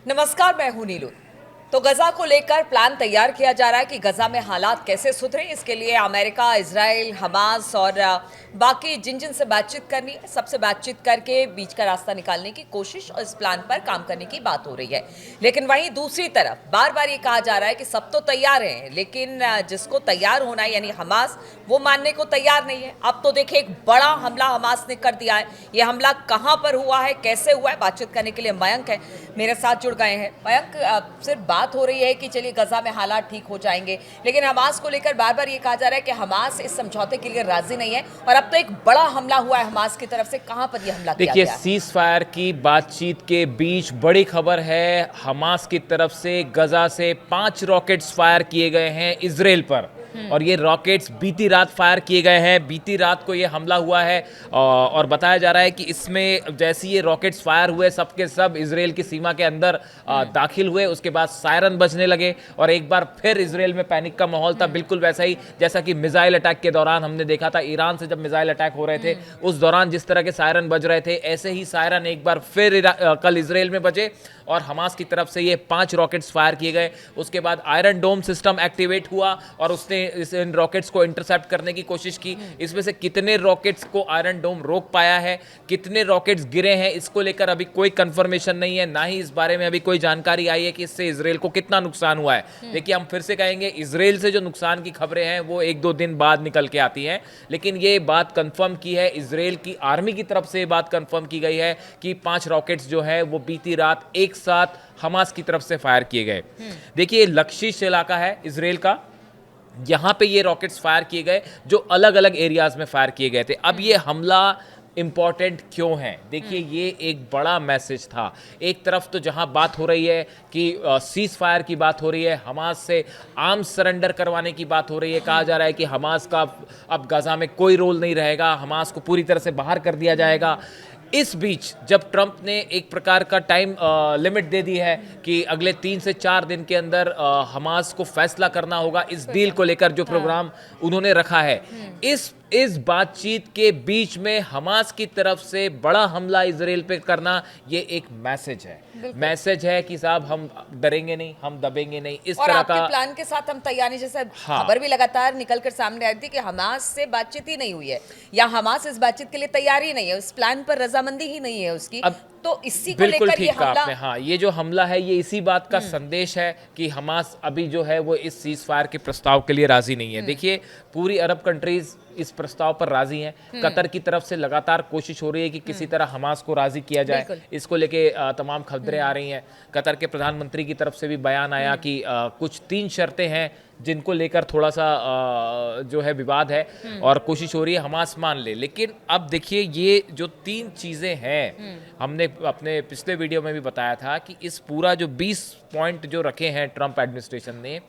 नमस्कार, मैं हूं नीलू। तो गजा को लेकर प्लान तैयार किया जा रहा है कि गजा में हालात कैसे सुधरे। इसके लिए अमेरिका, इजराइल, हमास और बाकी जिन जिन से बातचीत करनी है, सबसे बातचीत करके बीच का रास्ता निकालने की कोशिश और इस प्लान पर काम करने की बात हो रही है। लेकिन वहीं दूसरी तरफ बार बार ये कहा जा रहा है कि सब तो तैयार हैं, लेकिन जिसको तैयार होना है यानी हमास, वो मानने को तैयार नहीं है। अब तो देखिए, एक बड़ा हमला हमास ने कर दिया है। ये हमला कहां पर हुआ है, कैसे हुआ है, बातचीत करने के लिए मयंक है मेरे साथ जुड़ गए हैं। मयंक, सिर्फ बात हो रही है कि चलिए गजा में हालात ठीक हो जाएंगे, लेकिन हमास को लेकर बार बार ये कहा जा रहा है कि हमास इस समझौते के लिए राजी नहीं है और अब तो एक बड़ा हमला हुआ है हमास की तरफ से। कहां पर ये हमला किया देखिए, गया है? सीज फायर की बातचीत के बीच बड़ी खबर है। हमास की तरफ से गजा से 5 रॉकेट्स फायर किए गए हैं इजराइल पर, और ये रॉकेट्स बीती रात फायर किए गए हैं। बीती रात को ये हमला हुआ है और बताया जा रहा है कि इसमें जैसे ये रॉकेट्स फायर हुए, सबके सब इजराइल की सीमा के अंदर दाखिल हुए। उसके बाद सायरन बजने लगे और एक बार फिर इजराइल में पैनिक का माहौल था। बिल्कुल वैसा ही जैसा कि मिसाइल अटैक के दौरान हमने देखा था, ईरान से जब मिसाइल अटैक हो रहे थे उस दौरान जिस तरह के सायरन बज रहे थे, ऐसे ही सायरन एक बार फिर कल इजराइल में बजे और हमास की तरफ से ये 5 रॉकेट्स फायर किए गए। उसके बाद आयरन डोम सिस्टम एक्टिवेट हुआ और उसने इन रॉकेट्स को इंटरसेप्ट करने की कोशिश की। इसमें से कितने रॉकेट्स को आयरन डोम रोक पाया है, कितने रॉकेट्स गिरे हैं, इसको लेकर अभी कोई कंफर्मेशन नहीं है, ना ही इस बारे में अभी कोई जानकारी आई है कि इससे इजराइल को कितना नुकसान हुआ है। देखिए, हम फिर से कहेंगे, इजराइल से जो नुकसान की खबरें हैं वो 1-2 दिन बाद निकल के आती हैं, लेकिन ये बात कंफर्म की है इजराइल की आर्मी की तरफ से, ये बात कंफर्म की गई है कि 5 रॉकेट्स जो है वो बीती रात एक साथ हमास की तरफ से फायर किए गए। देखिए, लक्षित इलाका है इजराइल का, यहां पे ये रॉकेट्स फायर किए गए जो अलग अलग एरियाज में फायर किए गए थे। अब ये हमला इंपॉर्टेंट क्यों है? देखिए, ये एक बड़ा मैसेज था। एक तरफ तो जहां बात हो रही है कि सीज फायर की बात हो रही है, हमास से आर्म्स सरेंडर करवाने की बात हो रही है, कहा जा रहा है कि हमास का अब गजा में कोई रोल नहीं रहेगा, हमास को पूरी तरह से बाहर कर दिया जाएगा। इस बीच जब ट्रंप ने एक प्रकार का टाइम लिमिट दे दी है कि अगले 3 से 4 दिन के अंदर हमास को फैसला करना होगा इस डील को लेकर, जो प्रोग्राम उन्होंने रखा है, इस बातचीत के बीच में हमास की तरफ से बड़ा हमला इजराइल पे करना, ये एक मैसेज है कि साहब हम डरेंगे नहीं, हम दबेंगे नहीं, इस और तरह आपके का प्लान के साथ हम तैयारी, जैसे हाँ। खबर भी लगातार निकलकर सामने आ रही थी कि हमास से बातचीत ही नहीं हुई है या हमास इस बातचीत के लिए तैयार ही नहीं है, उस प्लान पर रजामंदी ही नहीं है उसकी। अब तो इसी को बिल्कुल लेकर ये ठीक कहा हमला। आपने। हाँ, ये जो हमला है ये इसी बात का संदेश है कि हमास अभी जो है वो इस सीज फायर के प्रस्ताव के लिए राजी नहीं है। देखिए, पूरी अरब कंट्रीज इस प्रस्ताव पर राजी हैं। कतर की तरफ से लगातार कोशिश हो रही है कि किसी तरह हमास को राजी किया जाए। इसको लेके तमाम खबरें आ रही हैं। कतर के प्रधानमंत्री की तरफ से भी बयान आया कि कुछ 3 शर्तें हैं जिनको लेकर थोड़ा सा जो है विवाद है और कोशिश हो रही है हमास मान ले। लेकिन अब देखिए, ये जो 3 चीज़ें हैं, हमने अपने पिछले वीडियो में भी बताया था कि इस पूरा जो 20 पॉइंट जो रखे हैं ट्रंप एडमिनिस्ट्रेशन ने,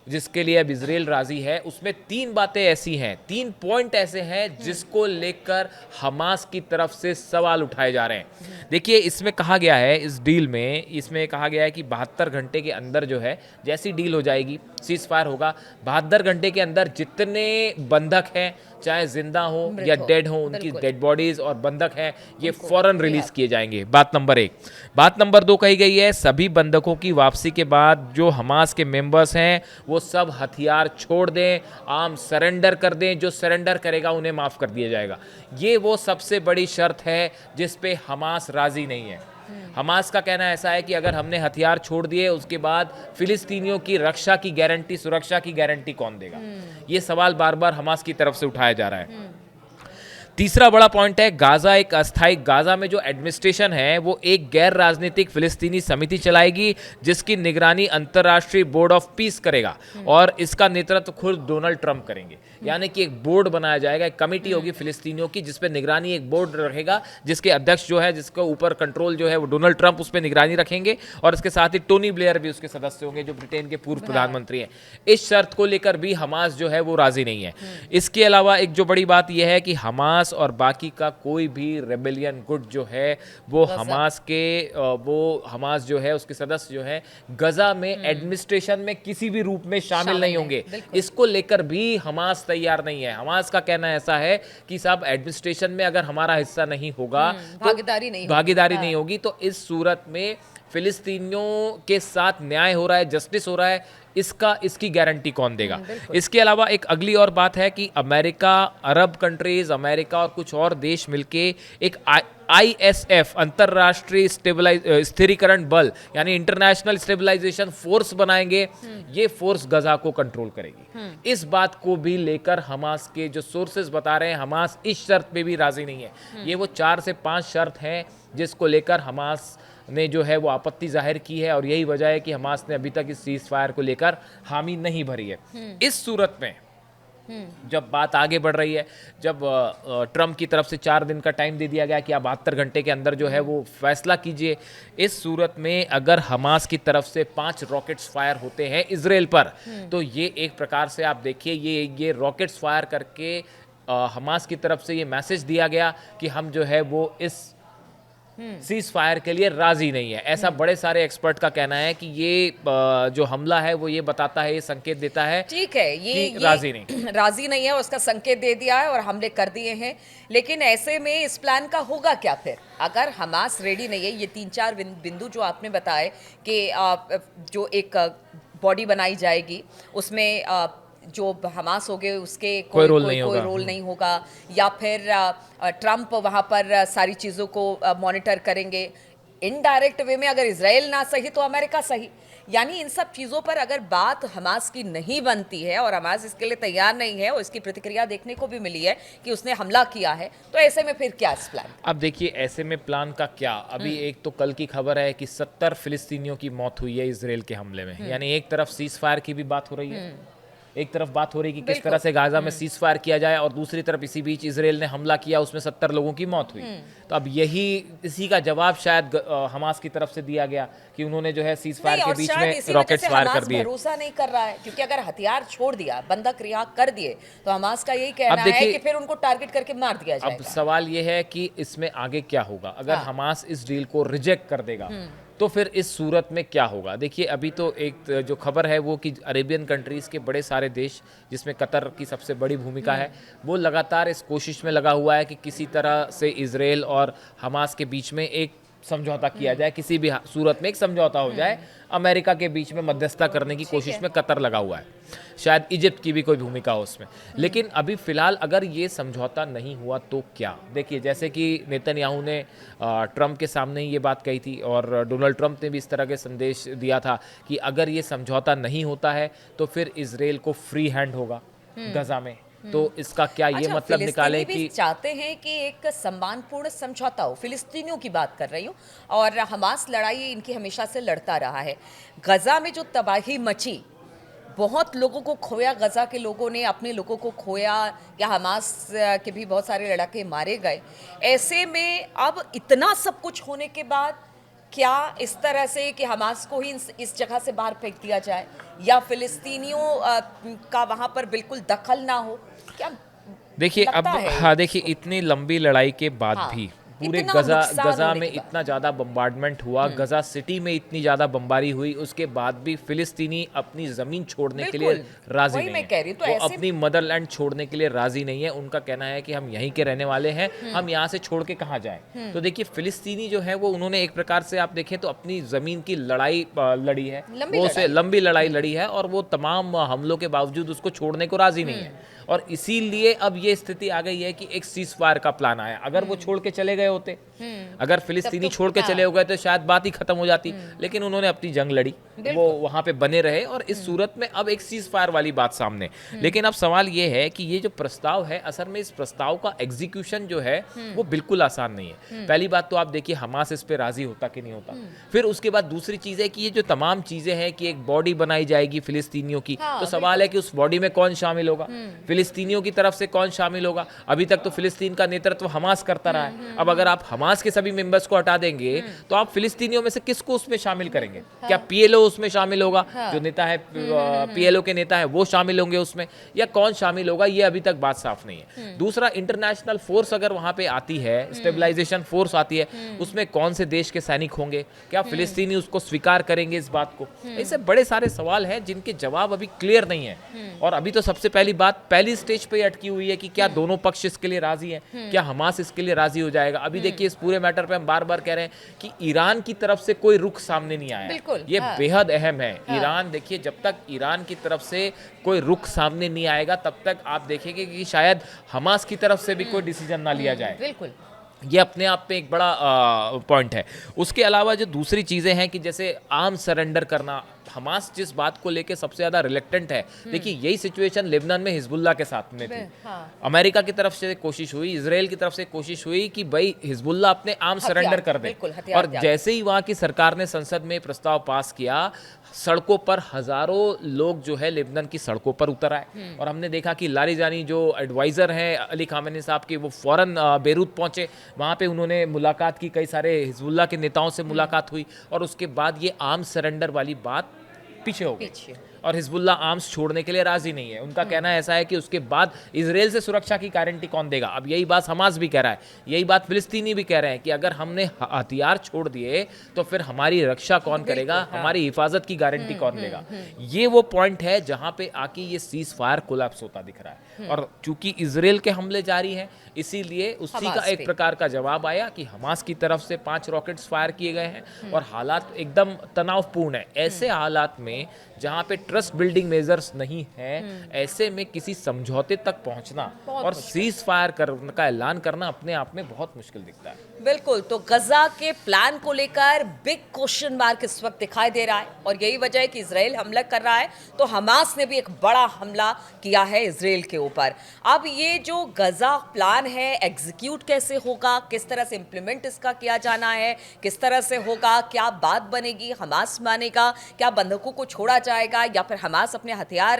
जिसके लिए अब इजराइल राजी है, उसमें 3 बातें ऐसी हैं, 3 पॉइंट ऐसे हैं जिसको लेकर हमास की तरफ से सवाल उठाए जा रहे हैं। देखिए, इसमें कहा गया है, इस डील में इसमें कहा गया है कि 72 घंटे के अंदर जो है, जैसी डील हो जाएगी, सीज फायर होगा, 72 घंटे के अंदर जितने बंधक हैं, चाहे जिंदा हो या डेड हो, उनकी डेड बॉडीज और बंधक हैं, ये फौरन रिलीज किए जाएंगे। बात नंबर 1। बात नंबर 2 कही गई है, सभी बंधकों की वापसी के बाद जो हमास के मेंबर्स हैं वो सब हथियार छोड़ दें, आर्म सरेंडर कर दें, जो सरेंडर करेगा उन्हें माफ कर दिया जाएगा। ये वो सबसे बड़ी शर्त है जिस पे हमास राजी नहीं है। हमास का कहना ऐसा है कि अगर हमने हथियार छोड़ दिए, उसके बाद फिलिस्तीनियों की रक्षा की गारंटी, सुरक्षा की गारंटी कौन देगा? ये सवाल बार बार हमास की तरफ से उठाया जा रहा है। तीसरा बड़ा पॉइंट है, गाजा एक अस्थायी, गाजा में जो एडमिनिस्ट्रेशन है वो एक गैर राजनीतिक फिलिस्तीनी समिति चलाएगी जिसकी निगरानी अंतर्राष्ट्रीय बोर्ड ऑफ पीस करेगा और इसका नेतृत्व खुद डोनाल्ड ट्रंप करेंगे। यानी कि एक बोर्ड बनाया जाएगा, एक कमेटी होगी फिलिस्तीनियों की जिस पे निगरानी एक बोर्ड रहेगा, जिसके अध्यक्ष जो है, जिसके ऊपर कंट्रोल जो है वो डोनाल्ड ट्रंप उस पर निगरानी रखेंगे और इसके साथ ही टोनी ब्लेयर भी उसके सदस्य होंगे जो ब्रिटेन के पूर्व प्रधानमंत्री हैं। इस शर्त को लेकर भी हमास जो है वो राजी नहीं है। इसके अलावा एक जो बड़ी बात यह है कि हमास और बाकी का कोई भी रेबेलियन गुट जो है वो हमास जो है उसके सदस्य जो है गजा में एडमिनिस्ट्रेशन में किसी भी रूप में शामिल नहीं होंगे। इसको लेकर भी हमास तैयार नहीं है। हमास का कहना ऐसा है कि साहब, एडमिनिस्ट्रेशन में अगर हमारा हिस्सा नहीं होगा, भागीदारी नहीं होगी, तो इस सूरत में फिलिस्तीनियों के साथ न्याय हो रहा है, जस्टिस हो रहा है, इसकी गारंटी कौन देगा? इसके अलावा एक अगली और बात है कि अमेरिका, अरब कंट्रीज, अमेरिका और कुछ और देश मिलके एक ISF, अंतरराष्ट्रीय स्थिरीकरण बल, यानी इंटरनेशनल स्टेबलाइजेशन फोर्स बनाएंगे। ये फोर्स गजा को कंट्रोल करेगी। इस बात को भी लेकर हमास के जो सोर्सेज बता रहे हैं, हमास इस शर्त पे भी राजी नहीं है। ये वो 4 से 5 शर्त हैं जिसको लेकर हमास ने जो है वो आपत्ति जाहिर की है, और यही वजह है कि हमास ने अभी तक इस सीज फायर को लेकर हामी नहीं भरी है। इस सूरत में जब बात आगे बढ़ रही है, जब ट्रम्प की तरफ से 4 दिन का टाइम दे दिया गया कि आप 72 घंटे के अंदर जो है वो फैसला कीजिए, इस सूरत में अगर हमास की तरफ से 5 रॉकेट्स फायर होते हैं इजराइल पर, तो ये एक प्रकार से आप देखिए ये रॉकेट्स फायर करके हमास की तरफ से ये मैसेज दिया गया कि हम जो है वो इस सीज फायर के लिए राजी नहीं है। ऐसा बड़े सारे एक्सपर्ट का कहना है कि ये जो हमला है वो ये बताता है, ये संकेत देता है, ठीक है, ये राजी नहीं राजी नहीं है, उसका संकेत दे दिया है और हमले कर दिए हैं। लेकिन ऐसे में इस प्लान का होगा क्या फिर, अगर हमास रेडी नहीं है? ये 3-4 बिंदु जो आपने बताए कि जो एक बॉडी बनाई जाएगी उसमें जो हमास हो गए उसके कोई रोल नहीं होगा, या फिर ट्रम्प वहाँ पर सारी चीज़ों को मॉनिटर करेंगे। इनडायरेक्ट वे में अगर इजराइल ना सही तो अमेरिका सही, यानी इन सब चीज़ों पर अगर बात हमास की नहीं बनती है और हमास इसके लिए तैयार नहीं है, और इसकी प्रतिक्रिया देखने को भी मिली है कि उसने हमला किया है, तो ऐसे में फिर क्या इस प्लान? अब देखिए ऐसे में प्लान का क्या, अभी एक तो कल की खबर है कि 70 फिलिस्तीनियों की मौत हुई है इजराइल के हमले में, यानी एक तरफ सीज फायर की भी बात हो रही है, एक तरफ बात हो रही है कि किस तरह से गाजा में सीज फायर किया जाए, और दूसरी तरफ इसी बीच इजराइल ने हमला किया, उसमें 70 लोगों की मौत हुई। तो अब इसी का जवाब शायद हमास की तरफ से दिया गया कि उन्होंने जो है सीज फायर के बीच में रॉकेट्स फायर कर दिए। भरोसा नहीं कर रहा है, क्योंकि अगर हथियार छोड़ दिया, बंधक रिहा कर दिए, तो हमास का यही कहना है कि फिर उनको टारगेट करके मार दिया जाएगा। अब सवाल ये है कि इसमें आगे क्या होगा, अगर हमास इस डील को रिजेक्ट कर देगा तो फिर इस सूरत में क्या होगा? देखिए अभी तो एक जो खबर है वो कि अरेबियन कंट्रीज के बड़े सारे देश, जिसमें कतर की सबसे बड़ी भूमिका है, वो लगातार इस कोशिश में लगा हुआ है कि किसी तरह से इजराइल और हमास के बीच में एक समझौता किया जाए, किसी भी सूरत में एक समझौता हो जाए। अमेरिका के बीच में मध्यस्थता करने की कोशिश में कतर लगा हुआ है, शायद इजिप्ट की भी कोई भूमिका हो उसमें। लेकिन अभी फिलहाल अगर ये समझौता नहीं हुआ तो क्या? देखिए जैसे कि नेतन्याहू ने ट्रम्प के सामने ही ये बात कही थी, और डोनाल्ड ट्रम्प ने भी इस तरह के संदेश दिया था कि अगर ये समझौता नहीं होता है तो फिर इजराइल को फ्री हैंड होगा गजा में। तो इसका क्या ये मतलब निकालें कि चाहते हैं कि एक सम्मानपूर्ण समझौता हो, फिलिस्तीनियों की बात कर रही हूँ, और हमास लड़ाई इनकी हमेशा से लड़ता रहा है। गजा में जो तबाही मची, बहुत लोगों को खोया, गजा के लोगों ने अपने लोगों को खोया, या हमास के भी बहुत सारे लड़ाके मारे गए। ऐसे में अब इतना सब कुछ होने के बाद क्या इस तरह से कि हमास को ही इस जगह से बाहर फेंक दिया जाए, या फिलिस्तीनियों का वहां पर बिल्कुल दखल ना हो? क्या देखिए अब हाँ, देखिए इतनी लंबी लड़ाई के बाद भी पूरे गजा में इतना ज़्यादा बम्बार्डमेंट हुआ, गजा सिटी में इतनी ज़्यादा बमबारी हुई, उसके बाद भी फिलिस्तीनी अपनी ज़मीन छोड़ने के लिए राजी नहीं है। वो अपनी मदरलैंड छोड़ने के लिए राजी नहीं है। उनका कहना है कि हम यहीं के रहने वाले हैं, हम यहाँ से छोड़ के कहाँ जाएं। तो देखिए फिलिस्तीनी जो है वो उन्होंने एक प्रकार से आप देखें तो अपनी ज़मीन की लड़ाई लड़ी है, वो उसे लंबी लड़ाई लड़ी है, और वो तमाम हमलों के बावजूद उसको छोड़ने को राजी नहीं है। और इसीलिए अब ये स्थिति आ गई है कि एक सीज फायर का प्लान आया। अगर वो छोड़ के चले गए होते, अगर फिलिस्तीनी छोड़ के चले हो गए तो शायद बात ही खत्म हो जाती, लेकिन उन्होंने अपनी जंग लड़ी, वो वहां पे बने रहे, और इस सूरत में अब एक सीज फायर वाली बात सामने। लेकिन अब सवाल ये है कि ये जो प्रस्ताव है, असल में इस प्रस्ताव का एग्जीक्यूशन जो है वो बिल्कुल आसान नहीं है। पहली बात तो आप देखिए हमास इस पे राजी होता कि नहीं होता। फिर उसके बाद दूसरी चीज है कि ये जो तमाम चीजें हैं कि एक बॉडी बनाई जाएगी फिलिस्तीनियों की, तो सवाल है कि उस बॉडी में कौन शामिल होगा, फिलिस्तीनियों की तरफ से कौन शामिल होगा। अभी तक तो फिलिस्तीन का नेतृत्व हमास करता रहा है, अब अगर आप हमास के सभी मेंबर्स को हटा देंगे तो आप फिलिस्तीनियों में से किसको उसमें शामिल करेंगे? क्या पीएलओ उसमें शामिल होगा? जो नेता है पीएलओ के नेता है वो शामिल होंगे उसमें, या कौन शामिल होगा? ये अभी तक बात साफ नहीं है। दूसरा, इंटरनेशनल फोर्स अगर वहां पे आती है, स्टेबलाइजेशन फोर्स आती है, उसमें कौन से देश के सैनिक होंगे? क्या फिलिस्तीनी उसको स्वीकार करेंगे इस बात को? ऐसे बड़े सारे सवाल हैं जिनके जवाब अभी क्लियर नहीं है। और अभी तो सबसे पहली बात पहली स्टेज पे अटकी हुई है कि क्या दोनों पक्ष इसके लिए राजी हैं, क्या हमास इसके लिए राजी हो जाएगा। अभी देखिए इस पूरे मैटर पे हम बार बार कह रहे हैं कि ईरान की तरफ से कोई रुख सामने नहीं आया। बिल्कुल, ये हाँ। बेहद अहम है। ईरान देखिए, जब तक ईरान की तरफ से कोई रुख सामने नहीं आएगा तब तक आप देखेंगे कि शायद हमास की तरफ से भी कोई डिसीजन ना लिया जाए। बिल्कुल। ये अपने आप पे एक बड़ा पॉइंट है। उसके अलावा जो दूसरी चीज़ें हैं कि जैसे आर्म सरेंडर करना, हमास जिस बात को लेके सबसे ज़्यादा रिलेक्टेंट है, देखिए यही सिचुएशन लेबनान में हिजबुल्लाह के साथ में थी। हाँ। अमेरिका की तरफ से कोशिश हुई, इजराइल की तरफ से कोशिश हुई कि भाई हिजबुल्लाह अपने आर्म सरेंडर कर दे, बिल्कुल, हथियार और त्याग। जैसे ही वहाँ की सरकार ने संसद में प्रस्ताव पास किया, सड़कों पर हजारों लोग जो है लेबनान की सड़कों पर उतर आए। और हमने देखा कि लारिजानी जो एडवाइज़र हैं अली खामेनी साहब के, वो फौरन बेरूत पहुंचे। वहाँ पे उन्होंने मुलाकात की, कई सारे हिजबुल्लाह के नेताओं से मुलाकात हुई, और उसके बाद ये आर्म सरेंडर वाली बात पीछे हो गई। और हिजबुल्लाह आर्म्स छोड़ने के लिए राजी नहीं है। उनका कहना ऐसा है कि उसके बाद इजराइल से सुरक्षा की गारंटी कौन देगा। अब यही बात हमास भी कह रहा है, यही बात फिलिस्तीनी भी कह रहे हैं कि अगर हमने हथियार छोड़ दिए तो फिर हमारी रक्षा कौन करेगा, हमारी हिफाजत की गारंटी कौन देगा। ये वो पॉइंट है जहां पे आके ये सीज फायर कोलैप्स होता दिख रहा है। और चूंकि इजराइल के हमले जारी हैं, इसीलिए उसी का एक प्रकार का जवाब आया कि हमास की तरफ से 5 रॉकेट्स फायर किए गए हैं और हालात एकदम तनावपूर्ण है। ऐसे हालात में जहां पे ट्रस्ट बिल्डिंग मेजर्स नहीं है, ऐसे में किसी समझौते तक पहुंचना और सीज फायर का ऐलान करना अपने आप में बहुत मुश्किल दिखता है। बिल्कुल। तो गजा के प्लान को लेकर बिग क्वेश्चन मार्क इस वक्त दिखाई दे रहा है, और यही वजह है कि इजराइल हमला कर रहा है, तो हमास ने भी एक बड़ा हमला किया है इजराइल के ऊपर। अब ये जो गजा प्लान है, एग्जीक्यूट कैसे होगा, किस तरह से इंप्लीमेंट इसका किया जाना है, किस तरह से होगा, क्या बात बनेगी, हमास मानेगा, क्या बंधकों को छोड़ा जाएगा, या फिर हमास अपने हथियार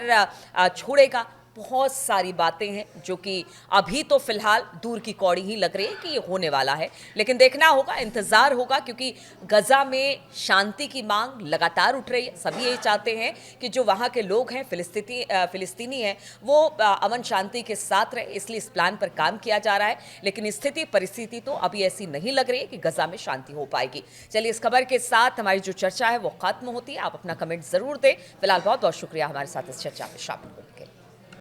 छोड़ेगा, बहुत सारी बातें हैं जो कि अभी तो फिलहाल दूर की कौड़ी ही लग रही है कि ये होने वाला है। लेकिन देखना होगा, इंतजार होगा, क्योंकि गजा में शांति की मांग लगातार उठ रही है। सभी यही चाहते हैं कि जो वहाँ के लोग हैं, फिलिस्तीनी हैं, वो अमन शांति के साथ रहे, इसलिए इस प्लान पर काम किया जा रहा है। लेकिन स्थिति परिस्थिति तो अभी ऐसी नहीं लग रही है कि गजा में शांति हो पाएगी। चलिए, इस खबर के साथ हमारी जो चर्चा है वो खत्म होती है। आप अपना कमेंट जरूर दें। फिलहाल बहुत बहुत शुक्रिया हमारे साथ इस चर्चा में शामिल होने के लिए।